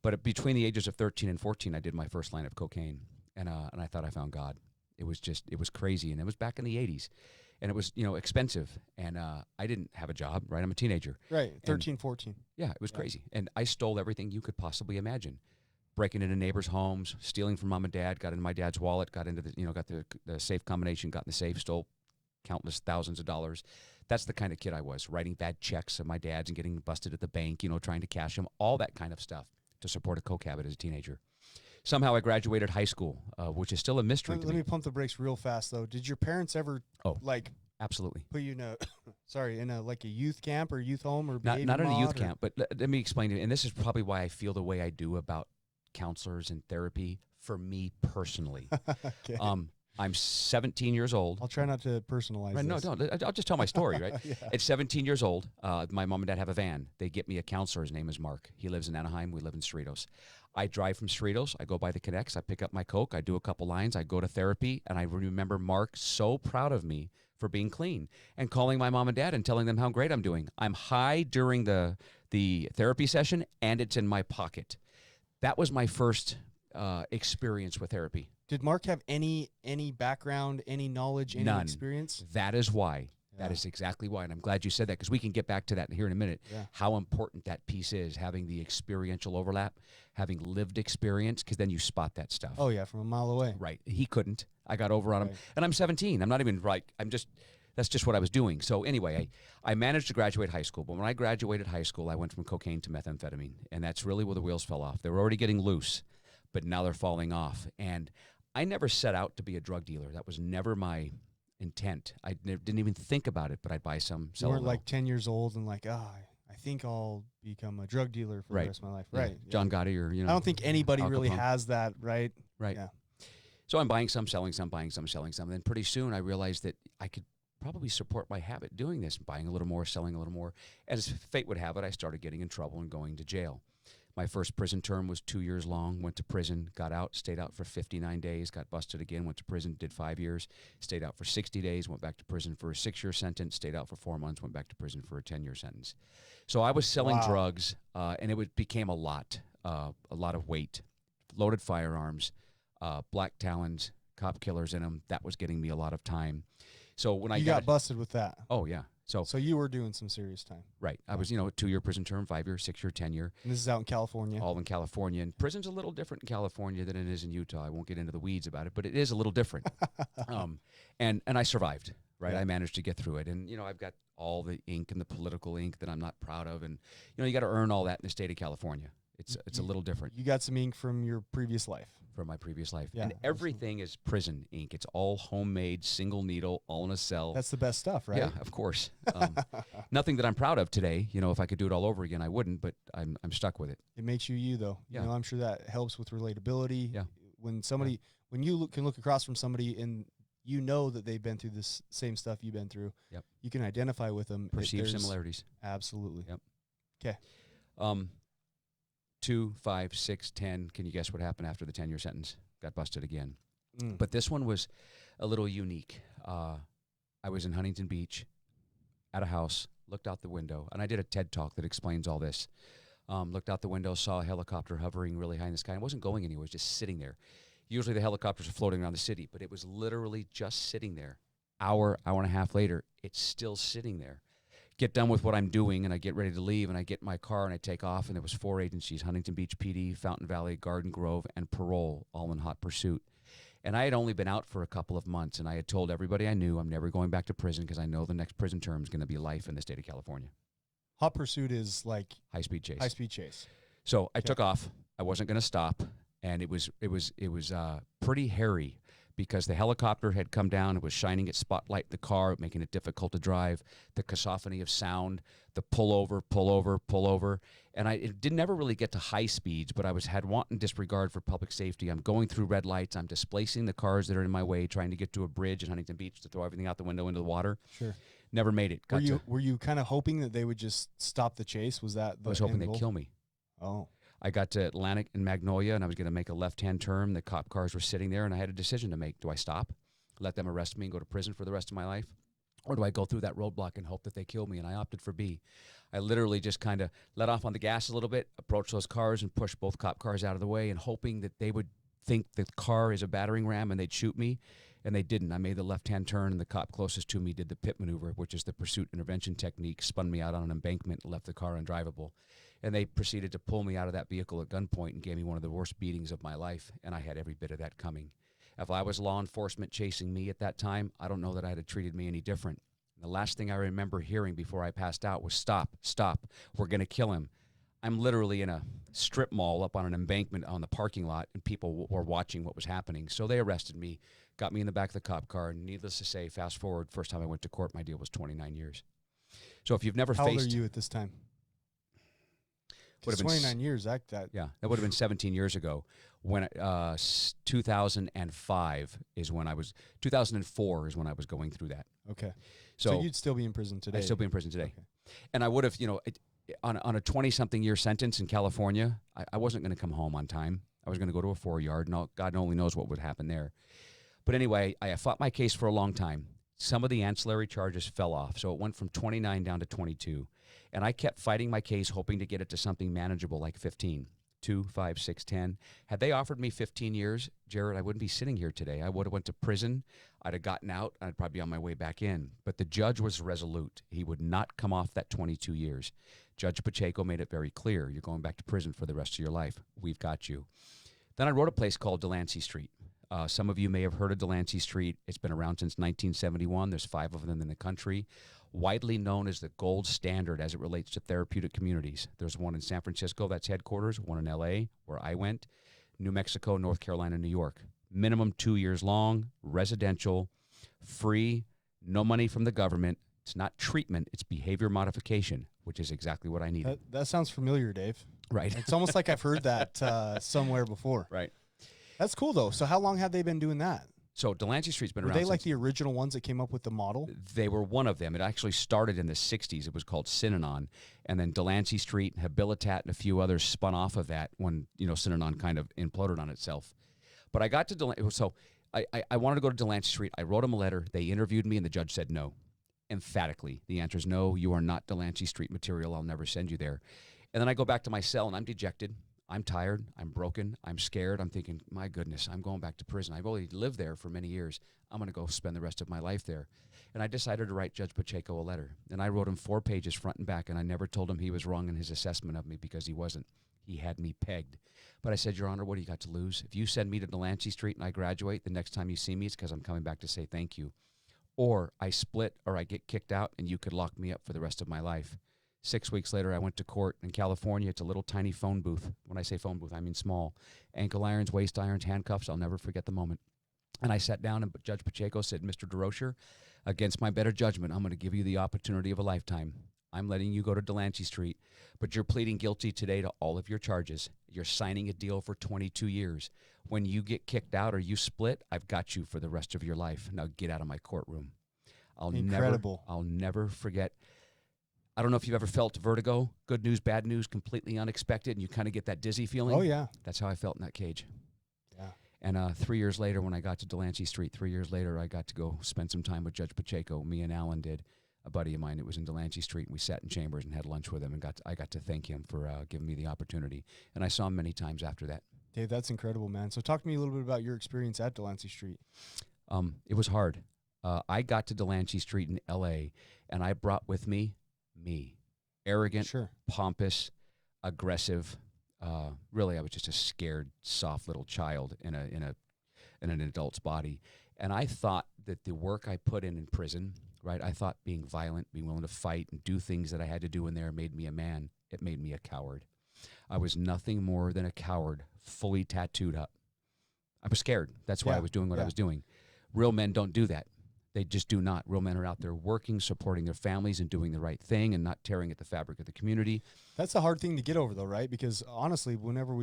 But between the ages of 13 and 14, I did my first line of cocaine, and I thought I found God. It was crazy, and it was back in the 80s, and it was, expensive, and I didn't have a job, right? I'm a teenager. Right, 13, 14. Yeah, it was crazy, and I stole everything you could possibly imagine. Breaking into neighbors' homes, stealing from mom and dad, got into my dad's wallet, got into got the safe combination, got in the safe, stole countless thousands of dollars. That's the kind of kid I was, writing bad checks of my dad's and getting busted at the bank, trying to cash them, all that kind of stuff to support a coke habit as a teenager. Somehow I graduated high school, which is still a mystery to me. Let me pump the brakes real fast, though. Did your parents ever, absolutely, put you in a youth camp or youth home or not in a youth or? camp, but let me explain to you, and this is probably why I feel the way I do about counselors and therapy for me personally. Okay. I'm 17 years old. I'll try not to personalize Right, this. no, I'll just tell my story, right? Yeah. At 17 years old, my mom and dad have a van. They get me a counselor. His name is Mark. He lives in Anaheim. We live in Cerritos. I drive from Cerritos. I go by the Connects. I pick up my Coke. I do a couple lines. I go to therapy. And I remember Mark so proud of me for being clean and calling my mom and dad and telling them how great I'm doing. I'm high during the therapy session, and it's in my pocket. That was my first experience with therapy. Did Mark have any background, any knowledge, any None. experience? That is why. Yeah. That is exactly why. And I'm glad you said that, because we can get back to that here in a minute, Yeah. how important that piece is, having the experiential overlap, having lived experience, because then you spot that stuff. Oh, yeah, from a mile away. Right. He couldn't. I got over on him. Right. And I'm 17. I'm not even that's just what I was doing. So anyway, I managed to graduate high school. But when I graduated high school, I went from cocaine to methamphetamine. And that's really where the wheels fell off. They were already getting loose, but now they're falling off. And I never set out to be a drug dealer. That was never my intent. I didn't even think about it, but I'd buy some, You sell weren't a like 10 years old and like, I think I'll become a drug dealer for Right. the rest of my life. Yeah. Right. Yeah. John Gotti or, I don't think anybody Al really Capone. has that, right? Right. Yeah. So I'm buying some, selling some, buying some, selling some. And then pretty soon I realized that I could probably support my habit doing this, buying a little more, selling a little more. As fate would have it, I started getting in trouble and going to jail. My first prison term was 2 years long, went to prison, got out, stayed out for 59 days, got busted again, went to prison, did 5 years, stayed out for 60 days, went back to prison for a 6-year sentence, stayed out for 4 months, went back to prison for a 10-year sentence. So I was selling Wow. drugs, and it became a lot of weight, loaded firearms, black talons, cop killers in them. That was getting me a lot of time. So when I You got busted with that. oh yeah, So you were doing some serious time. right, I was a 2-year prison term, 5-year, 6-year, 10-year. And this is out in California. All in California. And prison's a little different in California than it is in Utah. I won't get into the weeds about it, but it is a little different. And I survived, right? Yeah. I managed to get through it. And, I've got all the ink and the political ink that I'm not proud of. And, you got to earn all that in the state of California. It's a little different You got some ink from your previous life. from my previous life. Yeah, And everything is prison ink. It's all homemade, single needle, all in a cell. That's the best stuff, right? Yeah, of course. Nothing that I'm proud of today. If I could do it all over again, I wouldn't, but I'm stuck with it. It makes you though. Yeah. I'm sure that helps with relatability. Yeah. When somebody, when you can look across from somebody and that they've been through this same stuff you've been through. Yep. You can identify with them. Perceived There's- similarities. Absolutely. Yep. 'Kay. 2, 5, 6, 10. Can you guess what happened after the 10-year sentence? Got busted again. Mm. But this one was a little unique. I was in Huntington Beach at a house, looked out the window, and I did a TED Talk that explains all this. Looked out the window, saw a helicopter hovering really high in the sky. It wasn't going anywhere. It was just sitting there. Usually the helicopters are floating around the city, but it was literally just sitting there. Hour and a half later, it's still sitting there. Get done with what I'm doing, and I get ready to leave, and I get in my car, and I take off, and there was 4 agencies, Huntington Beach PD, Fountain Valley, Garden Grove, and Parole, all in hot pursuit. And I had only been out for a couple of months, and I had told everybody I knew I'm never going back to prison because I know the next prison term is going to be life in the state of California. Hot pursuit is like High-speed chase. high-speed chase. So I took off. I wasn't going to stop, and it was pretty hairy because the helicopter had come down. It was shining its spotlight in the car, making it difficult to drive. The cacophony of sound, the pull over, and it didn't ever really get to high speeds. But I had wanton disregard for public safety. I'm going through red lights. I'm displacing the cars that are in my way, trying to get to a bridge in Huntington Beach to throw everything out the window into the water. Sure. Never made it. Were you kind of hoping that they would just stop the chase? Was that the I was hoping end they'd goal? kill me. Oh. I got to Atlantic and Magnolia, and I was going to make a left-hand turn. The cop cars were sitting there, and I had a decision to make. Do I stop, let them arrest me, and go to prison for the rest of my life? Or do I go through that roadblock and hope that they kill me? And I opted for B. I literally just kind of let off on the gas a little bit, approached those cars, and pushed both cop cars out of the way, and hoping that they would think the car is a battering ram and they'd shoot me. And they didn't. I made the left-hand turn, and the cop closest to me did the pit maneuver, which is the pursuit intervention technique, spun me out on an embankment and left the car undrivable. And they proceeded to pull me out of that vehicle at gunpoint and gave me one of the worst beatings of my life, and I had every bit of that coming. If I was law enforcement chasing me at that time, I don't know that I'd have treated me any different. The last thing I remember hearing before I passed out was, stop, we're going to kill him. I'm literally in a strip mall up on an embankment on the parking lot, and people were watching what was happening. So they arrested me, got me in the back of the cop car, and needless to say, fast forward, first time I went to court, my deal was 29 years. So if you've never How faced... old are you at this time? Would have been 29 years. That Yeah, that would have been 17 years ago. When 2005 is when I was 2004 is when I was going through that. okay. So, So you'd still be in prison today. I'd still be in prison today. Okay. And I would have, on a 20-something year sentence in California, I wasn't going to come home on time. I was going to go to a 4-yard, and God only knows what would happen there. But anyway, I fought my case for a long time. Some of the ancillary charges fell off, so it went from 29 down to 22. And I kept fighting my case, hoping to get it to something manageable like 15. 2, 5, 6, 10. Had they offered me 15 years, Jared, I wouldn't be sitting here today. I would have went to prison. I'd have gotten out. I'd probably be on my way back in. But the judge was resolute. He would not come off that 22 years. Judge Pacheco made it very clear. You're going back to prison for the rest of your life. We've got you. Then I wrote a place called Delancey Street. Some of you may have heard of Delancey Street. It's been around since 1971. There's 5 of them in the country. Widely known as the gold standard as it relates to therapeutic communities. There's one in San Francisco, that's headquarters, one in LA, where I went, New Mexico, North Carolina, New York. Minimum 2 years long, residential, free No money from the government. It's not treatment. It's behavior modification, which is exactly what I needed. That sounds familiar, Dave. Right. It's almost like I've heard that somewhere before. Right. That's cool, though. So how long have they been doing that? So Delancey Street's been Were around. they like the original ones that came up with the model? They were one of them. It actually started in the 60s. It was called Synanon. And then Delancey Street, Habilitat, and a few others spun off of that when, Synanon kind of imploded on itself. But I got to Delancey. So I wanted to go to Delancey Street. I wrote them a letter. They interviewed me, and the judge said no. Emphatically. The answer is no, you are not Delancey Street material. I'll never send you there. And then I go back to my cell, and I'm dejected. I'm tired. I'm broken. I'm scared. I'm thinking, my goodness, I'm going back to prison. I've only lived there for many years. I'm going to go spend the rest of my life there. And I decided to write Judge Pacheco a letter. And I wrote him 4 pages front and back, and I never told him he was wrong in his assessment of me because he wasn't. He had me pegged. But I said, Your Honor, what do you got to lose? If you send me to Delancey Street and I graduate, the next time you see me, it's because I'm coming back to say thank you. Or I split or I get kicked out, and you could lock me up for the rest of my life. 6 weeks later, I went to court in California. It's a little tiny phone booth. When I say phone booth, I mean small. Ankle irons, waist irons, handcuffs. I'll never forget the moment. And I sat down, and Judge Pacheco said, Mr. Durocher, against my better judgment, I'm going to give you the opportunity of a lifetime. I'm letting you go to Delancey Street, but you're pleading guilty today to all of your charges. You're signing a deal for 22 years. When you get kicked out or you split, I've got you for the rest of your life. Now get out of my courtroom. Incredible. I'll never forget. I don't know if you've ever felt vertigo, good news, bad news, completely unexpected, and you kind of get that dizzy feeling. Oh, yeah. That's how I felt in that cage. Yeah. And 3 years later, when I got to Delancey Street, 3 years later, I got to go spend some time with Judge Pacheco. Me and Alan did. A buddy of mine that was in Delancey Street, and we sat in chambers and had lunch with him, and I got to thank him for giving me the opportunity. And I saw him many times after that. Dave, that's incredible, man. So talk to me a little bit about your experience at Delancey Street. It was hard. I got to Delancey Street in L.A., and I brought with me. Arrogant, Sure. pompous, aggressive. Really, I was just a scared, soft little child in an adult's body. And I thought that the work I put in prison, right? I thought being violent, being willing to fight and do things that I had to do in there made me a man. It made me a coward. I was nothing more than a coward, fully tattooed up. I was scared. That's why I was doing what I was doing. Real men don't do that. They just do not. Real men are out there working, supporting their families, and doing the right thing and not tearing at the fabric of the community. That's a hard thing to get over, though, right? Because honestly, whenever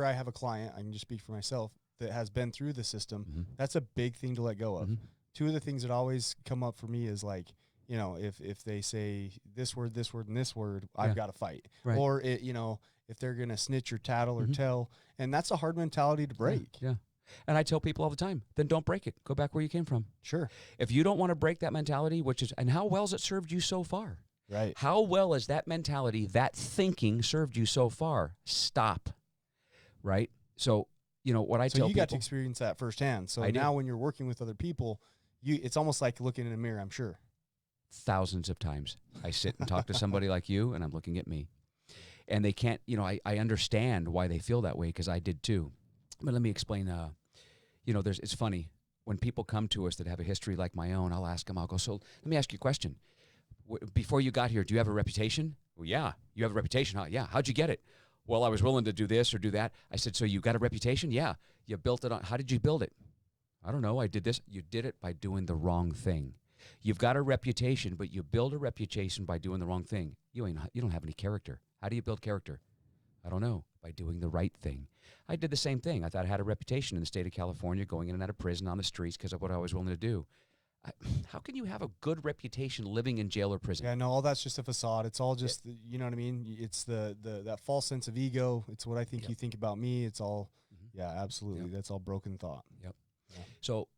I have a client, I can just speak for myself, that has been through the system, that's a big thing to let go of. Two of the things that always come up for me is like, if they say this word, and this word, I've got to fight. Right. Or, if they're going to snitch or tattle or tell. And that's a hard mentality to break. Yeah. And I tell people all the time, then don't break it. Go back where you came from. Sure. If you don't want to break that mentality, and how well has it served you so far? Right. How well has that mentality, that thinking served you so far? Stop. Right? So, what I tell people. So you got to experience that firsthand. So now when you're working with other people, it's almost like looking in a mirror, I'm sure. Thousands of times. I sit and talk to somebody like you, and I'm looking at me. And they can't, I understand why they feel that way, because I did too. But let me explain. It's funny. When people come to us that have a history like my own, I'll ask them, I'll go, so let me ask you a question. Before you got here, do you have a reputation? Well, yeah. You have a reputation, huh? Yeah. How'd you get it? Well, I was willing to do this or do that. I said, so you got a reputation? Yeah. You built it on, how did you build it? I don't know. I did this. You did it by doing the wrong thing. You've got a reputation, but you build a reputation by doing the wrong thing. You don't have any character. How do you build character? I don't know. By doing the right thing. I did the same thing. I thought I had a reputation in the state of California, going in and out of prison on the streets because of what I was willing to do. How can you have a good reputation living in jail or prison? Yeah, no, all that's just a facade. It's all just, you know what I mean? It's that false sense of ego. It's what I think you think about me. It's all, yeah, absolutely. Yep. That's all broken thought. Yep. Yeah. So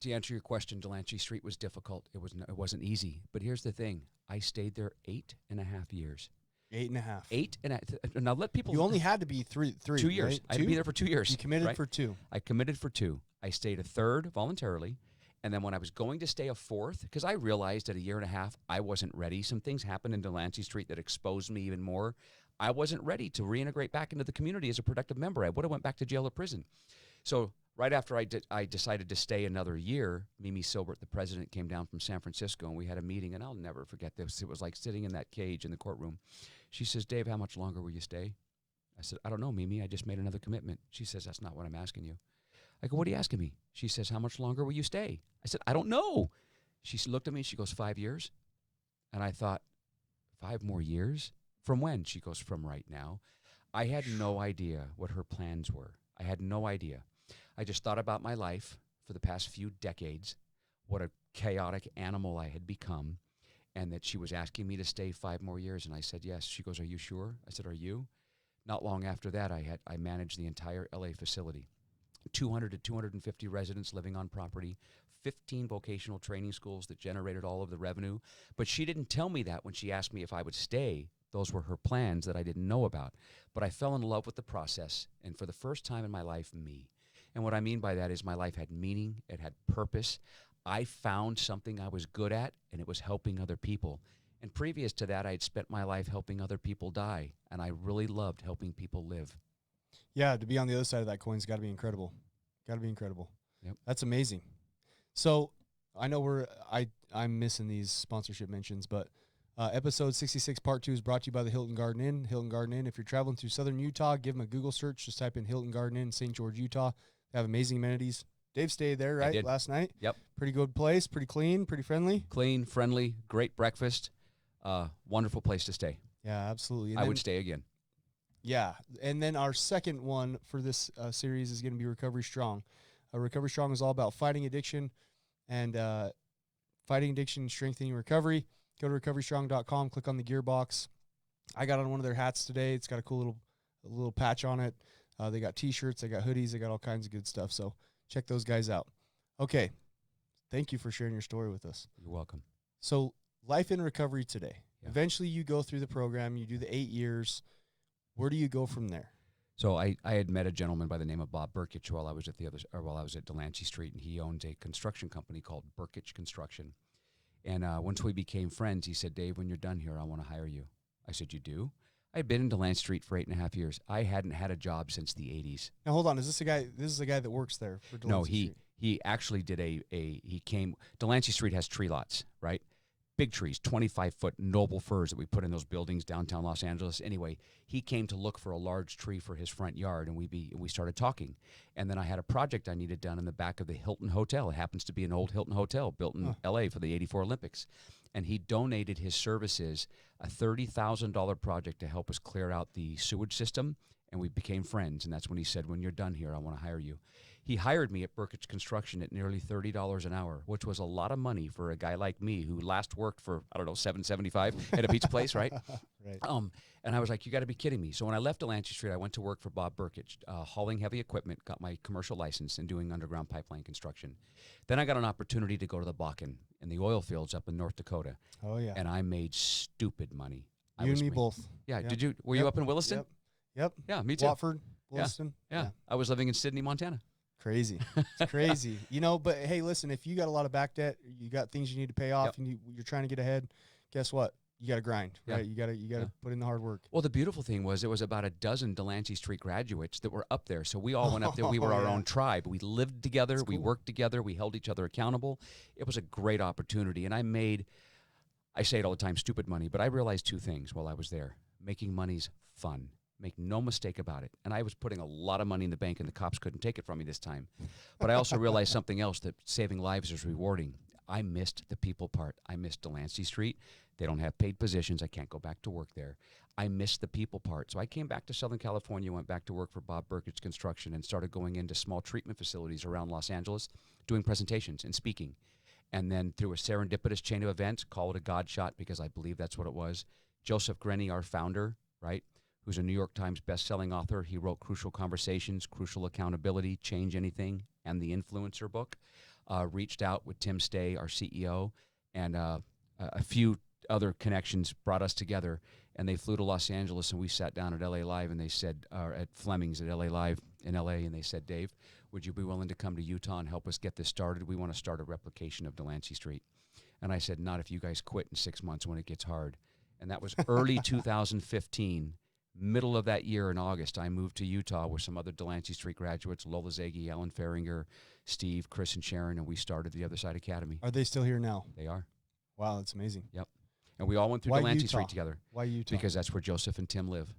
to answer your question, Delancey Street was difficult. It wasn't easy. But here's the thing. I stayed there 8.5 years. 8.5. 8.5. Now let people. You only had to be three 2 years. Right? I had to be there for 2 years. You committed right? for 2. I committed for 2. I stayed a third voluntarily. And then when I was going to stay a fourth, because I realized at 1.5 years, I wasn't ready. Some things happened in Delancey Street that exposed me even more. I wasn't ready to reintegrate back into the community as a productive member. I would have went back to jail or prison. So right after I decided to stay another year, Mimi Silbert, the president, came down from San Francisco, and we had a meeting, and I'll never forget this. It was like sitting in that cage in the courtroom. She says, Dave, how much longer will you stay? I said, I don't know, Mimi. I just made another commitment. She says, that's not what I'm asking you. I go, what are you asking me? She says, how much longer will you stay? I said, I don't know. looked at me, she goes, 5 years? And I thought, 5 more years? From when? She goes, from right now. I had no idea what her plans were. I had no idea. I just thought about my life for the past few decades, what a chaotic animal I had become, and that she was asking me to stay 5 more years. And I said, yes. She goes, are you sure? I said, are you? Not long after that, I managed the entire LA facility. 200 to 250 residents living on property, 15 vocational training schools that generated all of the revenue. But she didn't tell me that when she asked me if I would stay. Those were her plans that I didn't know about. But I fell in love with the process, and for the first time in my life, me. And what I mean by that is my life had meaning, it had purpose. I found something I was good at, and it was helping other people. And previous to that, I'd spent my life helping other people die, and I really loved helping people live. Yeah, to be on the other side of that coin's got to be incredible. Got to be incredible. Yep. That's amazing. So I know I'm missing these sponsorship mentions, but episode 66 part 2 is brought to you by the Hilton Garden Inn. Hilton Garden Inn. If you're traveling through southern Utah, give them a Google search. Just type in Hilton Garden Inn, St. George, Utah. They have amazing amenities. Dave stayed there, right, last night? Yep. Pretty good place, pretty clean, pretty friendly. Clean, friendly, great breakfast. Wonderful place to stay. Yeah, absolutely. And I then, would stay again. Yeah, and then our second one for this series is going to be Recovery Strong. Recovery Strong is all about fighting addiction and strengthening recovery. Go to recoverystrong.com, click on the gearbox. I got on one of their hats today. It's got a cool little patch on it. They got T-shirts, they got hoodies, they got all kinds of good stuff. So check those guys out. Okay, thank you for sharing your story with us. You're welcome. So life in recovery today. Yeah. Eventually you go through the program, you do the 8 years. Where do you go from there? So I had met a gentleman by the name of Bob Burkich while I was at Delancey Street, and he owned a construction company called Burkich Construction. And once we became friends, he said, Dave, when you're done here, I want to hire you. I said, you do? I had been in Delancey Street for 8.5 years. I hadn't had a job since the 80s. Now, hold on. Is this a guy? This is a guy that works there for Delancey Street? He actually did Delancey Street has tree lots, right? Big trees, 25-foot noble firs that we put in those buildings downtown Los Angeles. Anyway, he came to look for a large tree for his front yard, and we started talking. And then I had a project I needed done in the back of the Hilton Hotel. It happens to be an old Hilton Hotel built in L.A. for the '84 Olympics. And he donated his services, a $30,000 project to help us clear out the sewage system, and we became friends. And that's when he said, when you're done here, I want to hire you. He hired me at Burkich Construction at nearly $30 an hour, which was a lot of money for a guy like me who last worked for, I don't know, $7.75 at a pizza place, right? Right. And I was like, you got to be kidding me. So when I left Delancey Street, I went to work for Bob Burkich, hauling heavy equipment, got my commercial license, and doing underground pipeline construction. Then I got an opportunity to go to the Bakken in the oil fields up in North Dakota. Oh, yeah. And I made stupid money. You and me both. Yeah. Yep. Did you? Were you up in Williston? Yep. Yeah, me too. Watford, Williston. Yeah. I was living in Sydney, Montana. Crazy. It's crazy. But hey, listen, if you got a lot of back debt, you got things you need to pay off, and you're trying to get ahead, guess what? You got to grind, right? You got to put in the hard work. Well, the beautiful thing was it was about a dozen Delancey Street graduates that were up there. So we all went up there. We were our own tribe. We lived together. That's cool. We worked together. We held each other accountable. It was a great opportunity. And I say it all the time, stupid money, but I realized two things while I was there. Making money's fun. Make no mistake about it. And I was putting a lot of money in the bank, and the cops couldn't take it from me this time. But I also realized something else, that saving lives is rewarding. I missed the people part. I missed Delancey Street. They don't have paid positions. I can't go back to work there. I missed the people part. So I came back to Southern California, went back to work for Bob Burkich Construction, and started going into small treatment facilities around Los Angeles, doing presentations and speaking. And then through a serendipitous chain of events, call it a God shot because I believe that's what it was, Joseph Grenny, our founder, right, who's a New York Times best-selling author. He wrote Crucial Conversations, Crucial Accountability, Change Anything, and the Influencer book. Reached out with Tim Stay, our CEO, and a few other connections brought us together. And they flew to Los Angeles, and we sat down at LA Live, and they said, at Fleming's at LA Live in LA, and they said, Dave, would you be willing to come to Utah and help us get this started? We want to start a replication of Delancey Street. And I said, not if you guys quit in 6 months when it gets hard. And that was early 2015. Middle of that year in August, I moved to Utah with some other Delancey Street graduates, Lola Zaghi, Alan Feringer, Steve, Chris, and Sharon, and we started the Other Side Academy. Are they still here now? They are. Wow, that's amazing. Yep. And we all went through Why Delancey Utah? Street together. Why Utah? Because that's where Joseph and Tim live.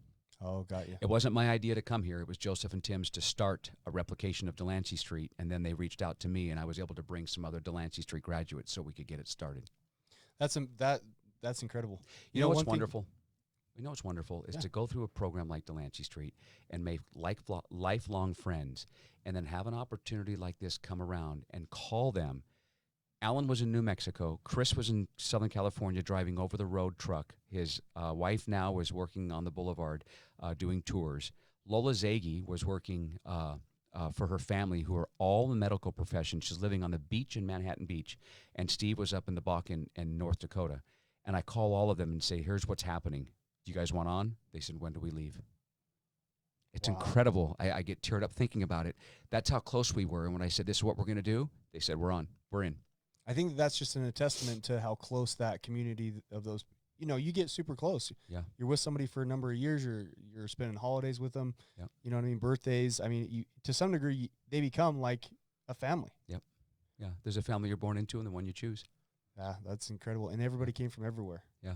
Oh, got you. It wasn't my idea to come here. It was Joseph and Tim's to start a replication of Delancey Street, and then they reached out to me, and I was able to bring some other Delancey Street graduates so we could get it started. That's incredible. You know what's wonderful? You know what's wonderful is to go through a program like Delancey Street and make lifelong friends, and then have an opportunity like this come around and call them. Alan was in New Mexico. Chris was in Southern California driving over the road truck. His wife now was working on the boulevard doing tours. Lola Zagi was working for her family, who are all in the medical profession. She's living on the beach in Manhattan Beach. And Steve was up in the Bakken in North Dakota. And I call all of them and say, here's what's happening. Do you guys want on? They said, when do we leave? It's incredible. I get teared up thinking about it. That's how close we were. And when I said, this is what we're going to do, they said, we're on. We're in. I think that's just a testament to how close that community of those, you get super close. Yeah. You're with somebody for a number of years. You're spending holidays with them. Yep. You know what I mean? Birthdays. I mean, to some degree, they become like a family. Yep. Yeah. There's a family you're born into and the one you choose. Yeah, that's incredible. And everybody came from everywhere. Yeah.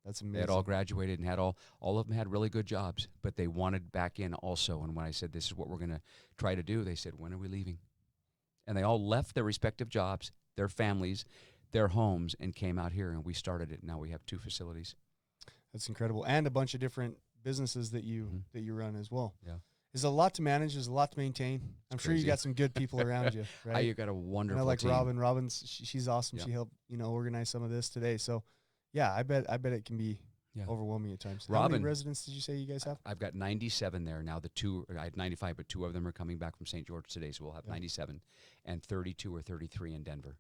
That's amazing. They had all graduated and had all of them had really good jobs, but they wanted back in also. And when I said, this is what we're going to try to do, they said, when are we leaving? And they all left their respective jobs, their families, their homes, and came out here, and we started it. Now we have 2 facilities. That's incredible. And a bunch of different businesses that you run as well. Yeah. There's a lot to manage. There's a lot to maintain. I'm sure you got some good people around you, right? You got a wonderful like team. Robin. Robin's she's awesome. Yep. She helped organize some of this today. So, yeah, I bet it can be overwhelming at times. How Robin, many residents did you say you guys have? I've got 97 there now. I had 95, but 2 of them are coming back from St. George today, so we'll have 97, and 32 or 33 in Denver,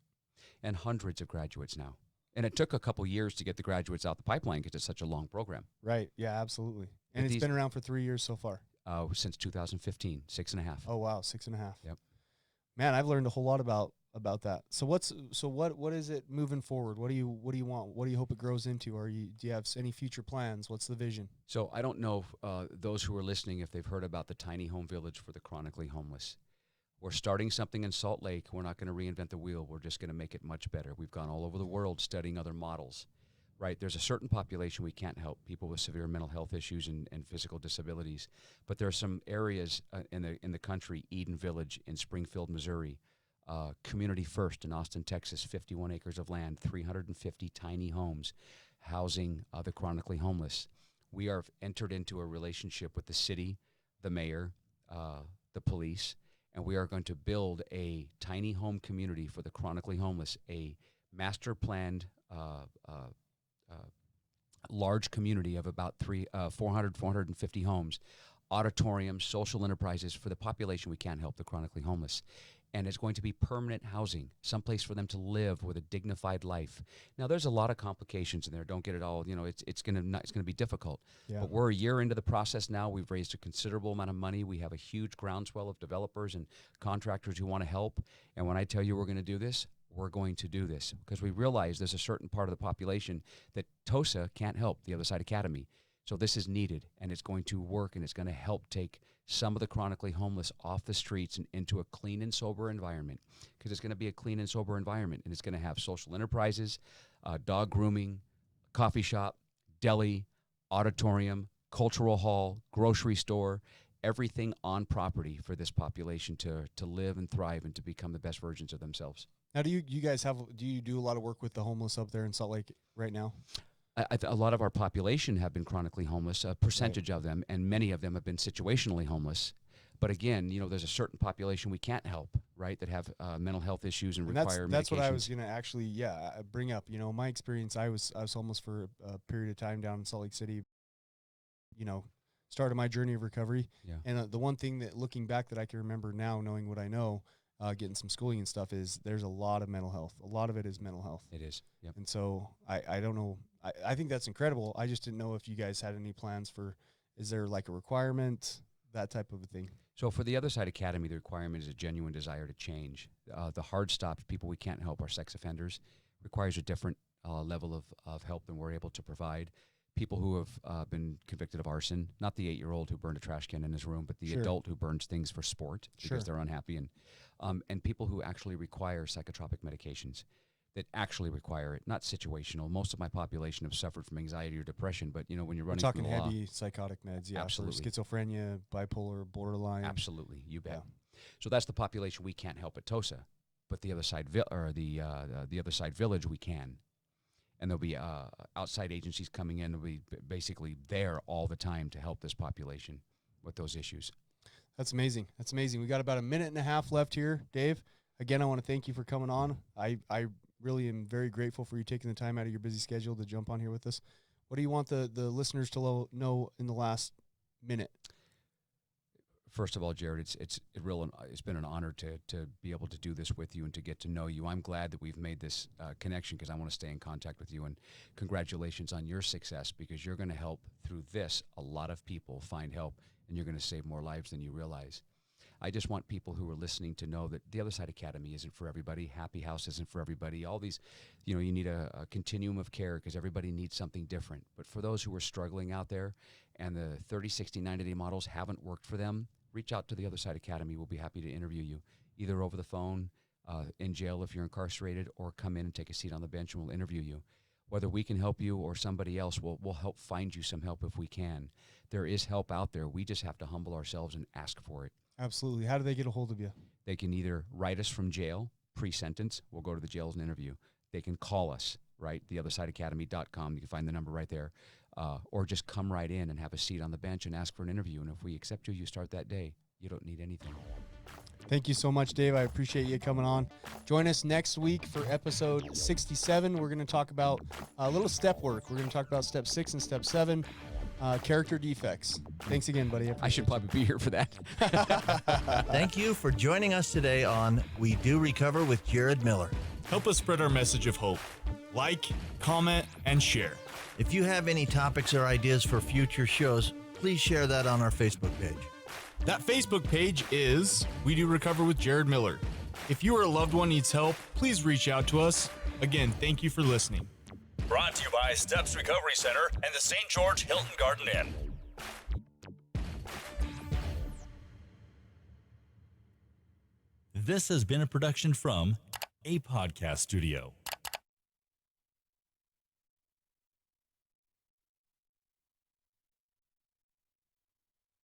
and hundreds of graduates now. And it took a couple years to get the graduates out the pipeline because it's such a long program. Right. Yeah, absolutely. And it's been around for 3 years so far. Since 2015, 6.5. Oh wow, 6.5. Yep. Man, I've learned a whole lot about that. So what is it moving forward? What do you want? What do you hope it grows into? Do you have any future plans? What's the vision? So I don't know those who are listening if they've heard about the tiny home village for the chronically homeless. We're starting something in Salt Lake. We're not going to reinvent the wheel. We're just going to make it much better. We've gone all over the world studying other models. Right, there's a certain population we can't help, people with severe mental health issues and physical disabilities. But there are some areas in the country, Eden Village in Springfield, Missouri, Community First in Austin, Texas, 51 acres of land, 350 tiny homes housing the chronically homeless. We are entered into a relationship with the city, the mayor, the police, and we are going to build a tiny home community for the chronically homeless, a master planned large community of about 450 homes, auditoriums, social enterprises for the population we can't help, the chronically homeless. And it's going to be permanent housing, someplace for them to live with a dignified life. Now, there's a lot of complications in there. Don't get it all. It's going to be difficult. Yeah. But we're a year into the process now. We've raised a considerable amount of money. We have a huge groundswell of developers and contractors who want to help. And when I tell you we're going to do this, we're going to do this because we realize there's a certain part of the population that TOSA can't help, the Other Side Academy. So this is needed, and it's going to work, and it's going to help take some of the chronically homeless off the streets and into a clean and sober environment, because it's going to be a clean and sober environment, and it's going to have social enterprises, dog grooming, coffee shop, deli, auditorium, cultural hall, grocery store, everything on property for this population to live and thrive and to become the best versions of themselves. Now, do you guys do a lot of work with the homeless up there in Salt Lake right now? A lot of our population have been chronically homeless, a percentage of them, and many of them have been situationally homeless. But again, there's a certain population we can't help, right, that have mental health issues and require medications. That's what I was going to actually, bring up. My experience, I was homeless for a period of time down in Salt Lake City, started my journey of recovery. Yeah. And the one thing that, looking back, that I can remember now, knowing what I know, getting some schooling and stuff, is there's a lot of mental health. A lot of it is mental health. It is. Yep. And so I don't know. I think that's incredible. I just didn't know if you guys had any plans for, is there like a requirement, that type of a thing? So for the Other Side Academy, the requirement is a genuine desire to change. The hard stops, people we can't help, are sex offenders, requires a different level of help than we're able to provide. People who have been convicted of arson, not the 8-year-old who burned a trash can in his room, but the adult who burns things for sport because they're unhappy, and people who actually require psychotropic medications. that actually require it, not situational. Most of my population have suffered from anxiety or depression, but when you're We're running talking from the law, heavy psychotic meds, yeah, Absolutely. for schizophrenia, bipolar, borderline. absolutely, you bet. Yeah. So that's the population we can't help at TOSA, but the other side the other side village we can, and there'll be outside agencies coming in. They'll be basically there all the time to help this population with those issues. That's amazing. That's amazing. We got about a minute and a half left here, Dave. Again, I want to thank you for coming on. I really am very grateful for you taking the time out of your busy schedule to jump on here with us. What do you want the listeners to know in the last minute? First of all, Jared, it's been an honor to be able to do this with you and to get to know you. I'm glad that we've made this connection because I want to stay in contact with you. And congratulations on your success, because you're going to help through this a lot of people find help, and you're going to save more lives than you realize. I just want people who are listening to know that the Other Side Academy isn't for everybody. Happy House isn't for everybody. All these, you need a continuum of care because everybody needs something different. But for those who are struggling out there and the 30, 60, 90-day models haven't worked for them, reach out to the Other Side Academy. We'll be happy to interview you, either over the phone, in jail if you're incarcerated, or come in and take a seat on the bench and we'll interview you. Whether we can help you or somebody else, we'll help find you some help if we can. There is help out there. We just have to humble ourselves and ask for it. Absolutely. How do they get a hold of you? They can either write us from jail, pre-sentence. We'll go to the jails and interview. They can call us, right? theothersideacademy.com. You can find the number right there. Or just come right in and have a seat on the bench and ask for an interview. And if we accept you, you start that day. You don't need anything. Thank you so much, Dave. I appreciate you coming on. Join us next week for episode 67. We're going to talk about a little step work. We're going to talk about step 6 and step 7. Character defects. Thanks again, buddy. I should probably be here for that. Thank you for joining us today on We Do Recover with Jared Miller. Help us spread our message of hope. Like, comment, and share. If you have any topics or ideas for future shows, please share that on our Facebook page. That Facebook page is We Do Recover with Jared Miller. If you or a loved one needs help, please reach out to us. Again, thank you for listening. Brought to you by Steps Recovery Center and the St. George Hilton Garden Inn. This has been a production from a podcast studio.